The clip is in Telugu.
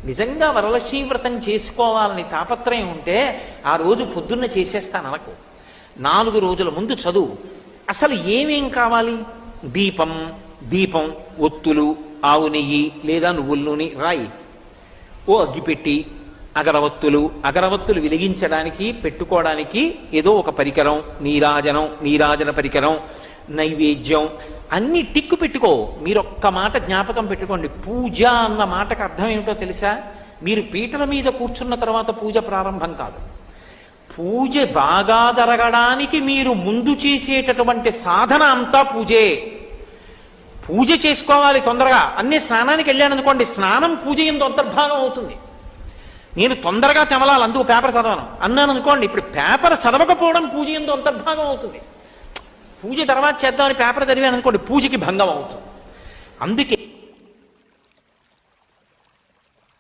నిజంగా వరలక్ష్మీ వ్రతం చేసుకోవాలని తాపత్రయం ఉంటే ఆ రోజు పొద్దున్న చేసేస్తాను అనకు. 4 రోజుల ముందు చదువు. అసలు ఏమేం కావాలి? దీపం, ఒత్తులు, ఆవు నెయ్యి లేదా నువ్వుల నూనె రాయి. ఓ అగ్గిపెట్టి, అగరవత్తులు వెలిగించడానికి పెట్టుకోవడానికి ఏదో ఒక పరికరం, నీరాజన పరికరం, నైవేద్యం అన్ని టిక్కు పెట్టుకో. మీరు ఒక్క మాట జ్ఞాపకం పెట్టుకోండి, పూజ అన్న మాటకు అర్థం ఏమిటో తెలుసా? మీరు పీటల మీద కూర్చున్న తర్వాత పూజ ప్రారంభం కాదు. పూజ బాగా జరగడానికి మీరు ముందు చేసేటటువంటి సాధన అంతా పూజే. పూజ చేసుకోవాలి తొందరగా. అన్నీ స్నానానికి వెళ్ళాను అనుకోండి, స్నానం పూజ ఎందు అంతర్భాగం అవుతుంది. నేను తొందరగా తెమలాలి, అందుకు పేపర్ చదవను అన్నాను అనుకోండి, ఇప్పుడు పేపర్ చదవకపోవడం పూజ ఎందు అంతర్భాగం అవుతుంది. పూజ తర్వాత చేద్దామని పేపర్ చదివాను అనుకోండి, పూజకి భంగం అవుతుంది. అందుకే